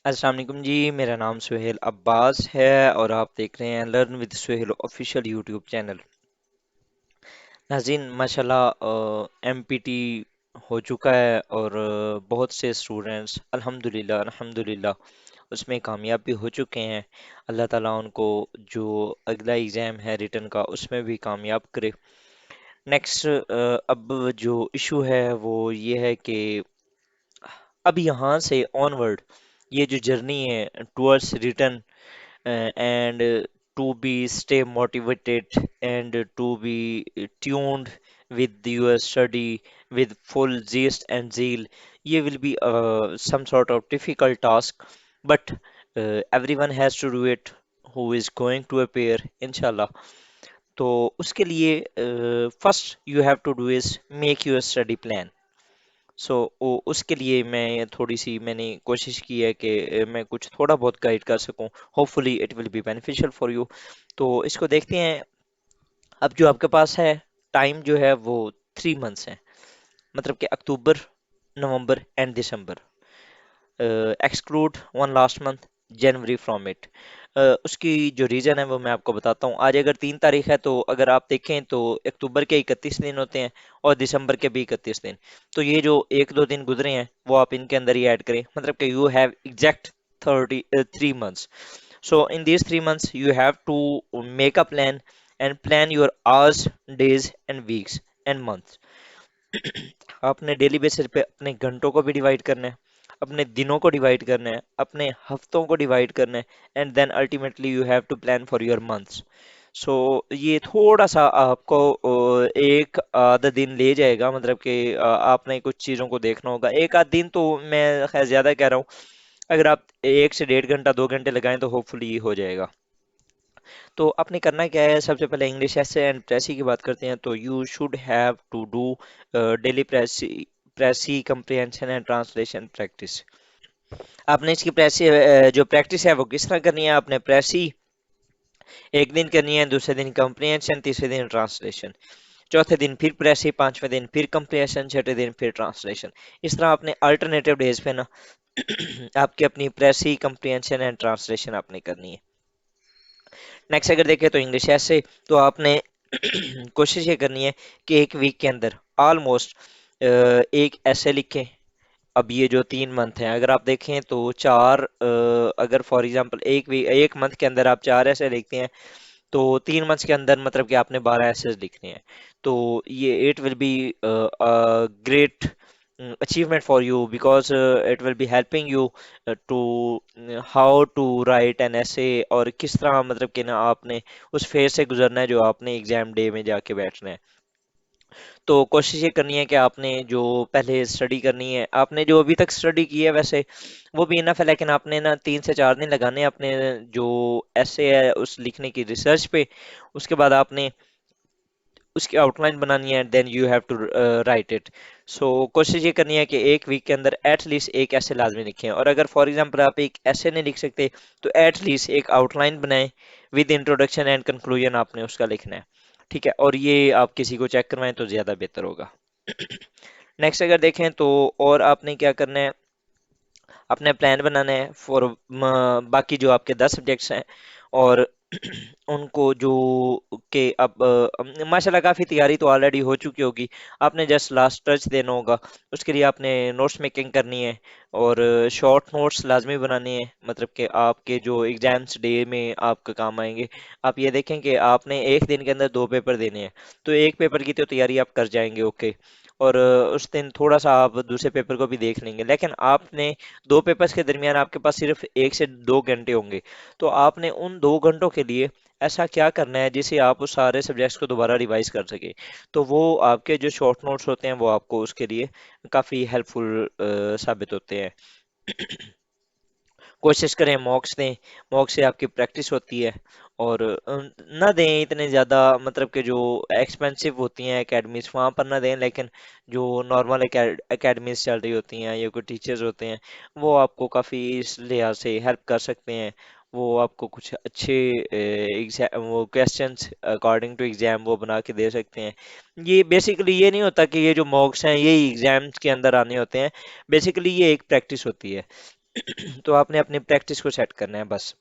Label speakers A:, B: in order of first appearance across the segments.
A: अस्सलाम वालेकुम जी। मेरा नाम सुहेल अब्बास है और आप देख रहे हैं learn with Suhail official YouTube channel. नाज़रीन, माशाल्लाह एमपीटी हो चुका है और बहुत से स्टूडेंट्स अल्हम्दुलिल्लाह अल्हम्दुलिल्लाह उसमें कामयाब भी हो चुके हैं। अल्लाह ताला उनको जो अगला एग्ज़ाम है रिटर्न का उसमें भी कामयाब करे। नेक्स्ट, अब जो इशू है वो ये है कि अब यहाँ से ऑनवर्ड ये जो जर्नी है towards return and to be stay motivated and to be tuned with your study with full zest and zeal. You will be some sort of difficult task, but everyone has to do it who is going to appear, inshallah. तो उसके लिए first you have to do is make your study plan. सो उसके लिए मैं थोड़ी सी मैंने कोशिश की है कि मैं कुछ थोड़ा बहुत गाइड कर सकूं। Hopefully it will be beneficial for you. तो इसको देखते हैं। अब जो आपके पास है टाइम जो है वो 3 मंथ्स है, मतलब कि October, November and December. Exclude one last month, January from it. उसकी जो रीज़न है वो मैं आपको बताता हूँ। आज अगर 3 तारीख है तो अगर आप देखें तो अक्टूबर के 31 दिन होते हैं और दिसंबर के भी 31 दिन। तो ये जो 1-2 दिन गुजरे हैं वो आप इनके अंदर ही ऐड करें, मतलब कि you have exact 3 months. So in these 3 months you have to make a plan and plan your hours, days and weeks and months. आपने डेली बेसिस पे अपने घंटों को भी डिवाइड करना है, अपने दिनों को डिवाइड करना है, अपने हफ्तों को डिवाइड करना है, and then ultimately you have to plan for your months. So ये थोड़ा सा आपको एक आधा दिन ले जाएगा, मतलब कि आपने कुछ चीज़ों को देखना होगा। एक आध दिन तो मैं खैर ज़्यादा कह रहा हूँ। अगर आप 1 से 1.5 घंटा 2 घंटे लगाएं तो होपफुली ये हो जाएगा। तो आपने करना क्या है, सबसे पहले इंग्लिश ऐसे एंड प्रेसी की बात करते हैं। तो you should have to do daily precis precis comprehension and translation practice. आपने इसकी प्रेसी जो प्रैक्टिस है वो किस तरह करनी है। आपने प्रेसी एक दिन करनी है, दूसरे दिन कंप्रिहेंशन, तीसरे दिन ट्रांसलेशन, चौथे दिन फिर प्रेसी, पांचवें दिन फिर कंप्रिहेंशन, छठे दिन फिर ट्रांसलेशन। इस तरह आपने अल्टरनेटिव डेज पे ना आपकी अपनी प्रेसी कंप्रिहेंशन एंड ट्रांसलेशन आपने करनी है। नेक्स्ट अगर देखें तो इंग्लिश ऐसे, तो आपने कोशिश ये करनी है कि एक वीक के अंदर ऑलमोस्ट एक ऐसे लिखें। अब ये जो 3 मंथ हैं अगर आप देखें तो चार, अगर फॉर एग्जांपल एक मंथ के अंदर आप 4 ऐसे लिखते हैं तो 3 मंथ्स के अंदर मतलब कि आपने 12 ऐसे लिखने हैं। तो ये it will be great achievement for you because it will be helping you to how to write an essay, और किस तरह मतलब कि ना आपने उस फेज से गुजरना है जो आपने एग्जाम डे में जाके बैठना है। तो कोशिश ये करनी है कि आपने जो पहले स्टडी करनी है, आपने जो अभी तक स्टडी की है वैसे वो भी इनफ है, लेकिन आपने ना 3 से 4 दिन लगाने हैं अपने जो ऐसे है उस लिखने की रिसर्च पे। उसके बाद आपने उसकी आउटलाइन बनानी है, then you have to write it. So कोशिश ये करनी है कि एक वीक के अंदर एटलीस्ट एक ऐसे लाजमी लिखें, और अगर फॉर एग्जांपल आप एक ऐसे नहीं लिख सकते तो एटलीस्ट एक आउटलाइन बनाएं विद इंट्रोडक्शन एंड कंक्लूजन आपने उसका लिखना है। ठीक है, और ये आप किसी को चेक करवाएं तो ज़्यादा बेहतर होगा। नेक्स्ट अगर देखें तो और आपने क्या करना है, अपने प्लान बनाना है फॉर बाकी जो आपके 10 सब्जेक्ट्स हैं, और उनको जो के अब माशाल्लाह काफ़ी तैयारी तो ऑलरेडी हो चुकी होगी। आपने जस्ट लास्ट टच देना होगा। उसके लिए आपने नोट्स मेकिंग करनी है और शॉर्ट नोट्स लाजमी बनाने हैं, मतलब कि आपके जो एग्जाम्स डे में आपके काम आएंगे। आप ये देखें कि आपने एक दिन के अंदर 2 पेपर देने हैं, तो एक पेपर की तो तैयारी आप कर जाएंगे, ओके। और उस दिन थोड़ा सा आप दूसरे पेपर को भी देख लेंगे, लेकिन आपने 2 पेपर्स के दरमियान आपके पास सिर्फ 1 से 2 घंटे होंगे। तो आपने उन 2 घंटों के लिए ऐसा क्या करना है जिससे आप उस सारे सब्जेक्ट्स को दोबारा रिवाइज कर सके। तो वो आपके जो शॉर्ट नोट्स होते हैं वो आपको उसके लिए काफ़ी हेल्पफुल साबित होते हैं। कोशिश करें मॉक्स दें, मॉक से आपकी प्रैक्टिस होती है। और ना दें इतने ज़्यादा, मतलब कि जो एक्सपेंसिव होती हैं एकेडमीज वहाँ पर ना दें, लेकिन जो नॉर्मल एकेडमीज चल रही होती हैं या कोई टीचर्स होते हैं वो आपको काफ़ी इस लिहाज से हेल्प कर सकते हैं। वो आपको कुछ अच्छे एग्जाम वो क्वेश्चंस अकॉर्डिंग टू एग्जाम वो बना के दे सकते हैं। ये बेसिकली ये नहीं होता कि ये जो मॉक्स हैं ये एग्जाम्स के अंदर आने होते हैं, बेसिकली ये एक प्रैक्टिस होती है। तो आपने अपनी प्रैक्टिस को सेट करना है बस।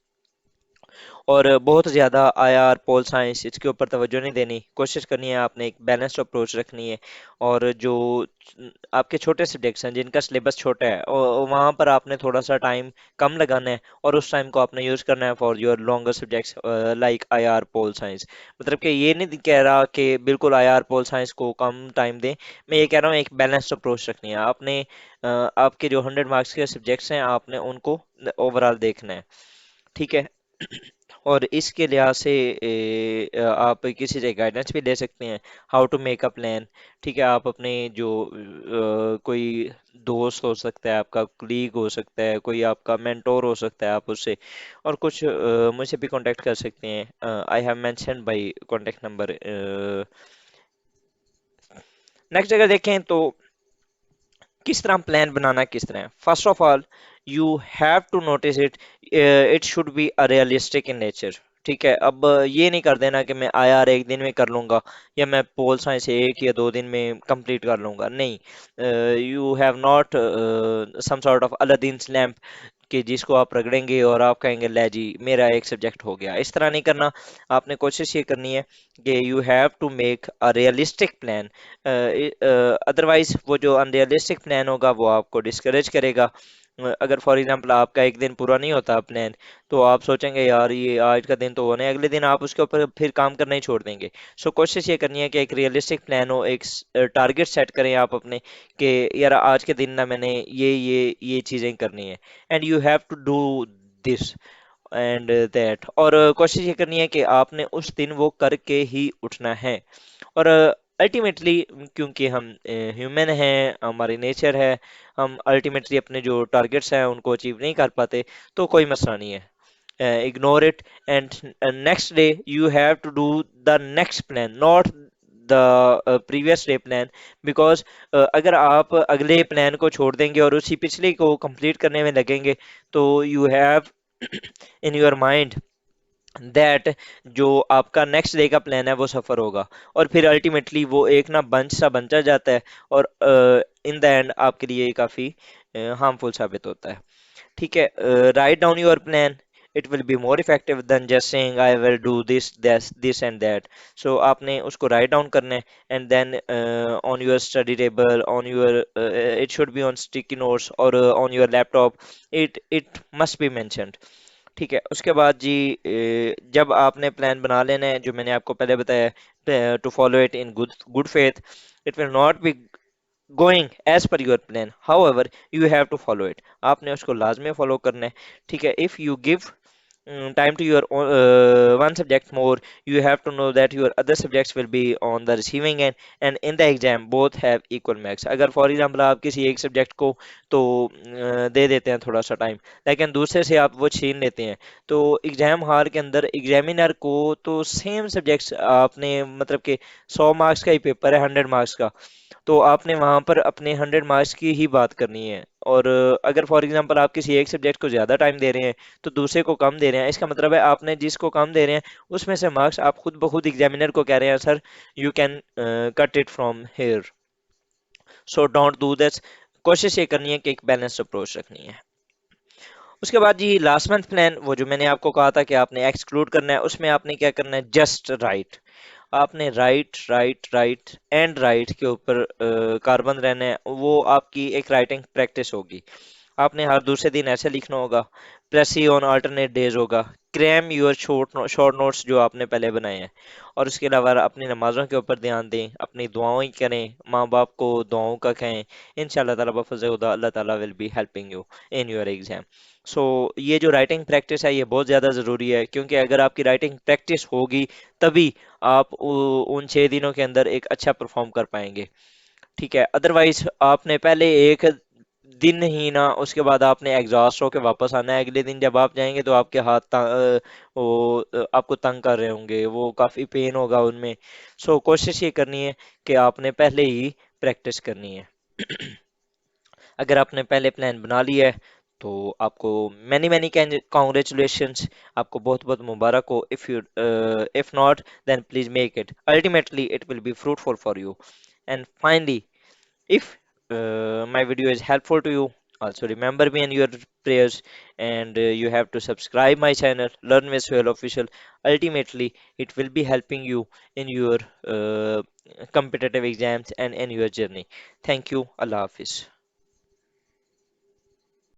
A: और बहुत ज़्यादा आईआर पोल साइंस इसके ऊपर तवज्जो नहीं देनी, कोशिश करनी है आपने एक बैलेंस्ड अप्रोच रखनी है। और जो आपके छोटे सब्जेक्ट्स हैं जिनका सिलेबस छोटा है वहाँ पर आपने थोड़ा सा टाइम कम लगाना है, और उस टाइम को आपने यूज़ करना है for your longer subjects like IR pol science. मतलब कि ये नहीं कह रहा कि बिल्कुल आईआर पोल साइंस को कम टाइम दें, मैं ये कह रहा हूँ एक बैलेंस्ड अप्रोच रखनी है आपने। आपके जो 100 मार्क्स के सब्जेक्ट्स हैं आपने उनको ओवरऑल देखना है, ठीक है। और इसके लिहाज से आप किसी से गाइडेंस भी ले सकते हैं, how to make a plan. ठीक है, आप अपने जो कोई दोस्त हो सकता है, आपका कुलीग हो सकता है, कोई आपका मेंटोर हो सकता है, आप उससे और कुछ मुझसे भी कांटेक्ट कर सकते हैं। I have mentioned by contact number. Next अगर देखें तो किस तरह प्लान बनाना, किस तरह, first of all you have to notice it, it should be a realistic in nature. ठीक है, अब ये नहीं कर देना कि मैं आईआर एक दिन में कर लूंगा, या मैं पोल साइंस एक या दो दिन में कंप्लीट कर लूंगा, नहीं। You have not some sort of Aladdin lamp कि जिसको आप रगड़ेंगे और आप कहेंगे ले जी मेरा एक सब्जेक्ट हो गया, इस तरह नहीं करना। आपने कोशिश ये करनी है कि you have to make a realistic plan. Otherwise वो जो अनरियलिस्टिक प्लान होगा वो आपको डिस्करेज करेगा। अगर फॉर एग्जांपल आपका एक दिन पूरा नहीं होता प्लान, तो आप सोचेंगे यार ये आज का दिन तो होने, अगले दिन आप उसके ऊपर फिर काम करना ही छोड़ देंगे। सो कोशिश ये करनी है कि एक रियलिस्टिक प्लान हो, एक टारगेट सेट करें आप अपने, कि यार आज के दिन ना मैंने ये चीज़ें करनी है, and you have to do this and that. और कोशिश ये करनी है कि आपने उस दिन वो करके ही उठना है। और अल्टीमेटली क्योंकि हम ह्यूमन हैं, हमारी नेचर है, हम अल्टीमेटली अपने जो टारगेट्स हैं उनको अचीव नहीं कर पाते, तो कोई मसला नहीं है, ignore it. And next day you have to do the next plan, not the previous day plan. Because अगर आप अगले प्लान को छोड़ देंगे और उसी पिछले को कंप्लीट करने में लगेंगे, तो you have in your mind that जो आपका नेक्स्ट डे का प्लान है वो सफर होगा, और फिर अल्टीमेटली वो एक ना बंच सा बनता जाता है, और इन द एंड आपके लिए काफी हार्मफुल साबित होता है। ठीक है, write down your plan, it will be more effective than just saying I will do this and that. So आपने उसको राइट डाउन करना है, and then on your study table, on your, it should be on sticky notes और on your laptop, it must be mentioned. ठीक है, उसके बाद जी जब आपने प्लान बना लेना है जो मैंने आपको पहले बताया, to follow it in good good faith, it will not be going as per your plan, however you have to follow it, आपने उसको लाजमी फॉलो करना है। ठीक है, if you give time to your one subject more, you have to know that your other subjects will be on the receiving end, and in the exam both have equal marks। अगर for example आप किसी एक subject को तो दे देते हैं थोड़ा सा टाइम, लेकिन दूसरे से आप वो छीन लेते हैं, तो एग्जाम हॉल के अंदर एग्जामिनर को तो सेम सब्जेक्ट्स आपने, मतलब कि 100 मार्क्स का ही पेपर है, 100 मार्क्स का, तो आपने वहां पर अपने 100 मार्क्स की ही बात करनी है। और अगर फॉर एग्जांपल आप किसी एक सब्जेक्ट को ज़्यादा टाइम दे रहे हैं तो दूसरे को कम दे रहे हैं, इसका मतलब है आपने जिसको कम दे रहे हैं उसमें से मार्क्स आप खुद ब खुद एग्जामिनर को कह रहे हैं sir you can cut it from here. So don't do this. कोशिश ये करनी है कि एक बैलेंस्ड अप्रोच रखनी है। उसके बाद जी लास्ट मंथ प्लान, वो जो मैंने आपको कहा था कि आपने एक्सक्लूड करना है, उसमें आपने क्या करना है, जस्ट राइट। आपने right right right and right के ऊपर कारबंद रहना है, वो आपकी एक राइटिंग प्रैक्टिस होगी। आपने हर दूसरे दिन ऐसे लिखना होगा, प्रेसी ऑन अल्टरनेट डेज होगा, क्रैम योर शॉर्ट नोट्स जो आपने पहले बनाए हैं। और उसके अलावा अपनी नमाज़ों के ऊपर ध्यान दें, अपनी दुआएं करें, माँ बाप को दुआओं का कहें, इंशाल्लाह ताला बफज़ खुदा अल्लाह ताला will be helping you in your exam. So ये जो राइटिंग प्रैक्टिस है ये बहुत ज़्यादा ज़रूरी है, क्योंकि अगर आपकी राइटिंग प्रैक्टिस होगी तभी आप उन 6 दिनों के अंदर एक अच्छा परफॉर्म कर पाएंगे। ठीक है, अदरवाइज आपने पहले एक दिन ही ना, उसके बाद आपने एग्जॉस्ट होके वापस आना है, अगले दिन जब आप जाएंगे तो आपके हाथ आपको तंग कर रहे होंगे, वो काफ़ी पेन होगा उनमें। सो कोशिश ये करनी है कि आपने पहले ही प्रैक्टिस करनी है। अगर आपने पहले प्लान बना लिया है तो आपको मैनी मैनी कॉन्ग्रेचुलेशंस, आपको बहुत बहुत मुबारक हो। If not then please make it, ultimately it will be fruitful for you. And finally, if my video is helpful to you, Also remember me in your prayers, and you have to subscribe my channel, Learn with Suhail Official. Ultimately, it will be helping you in your competitive exams and in your journey. Thank you. Allah Hafiz.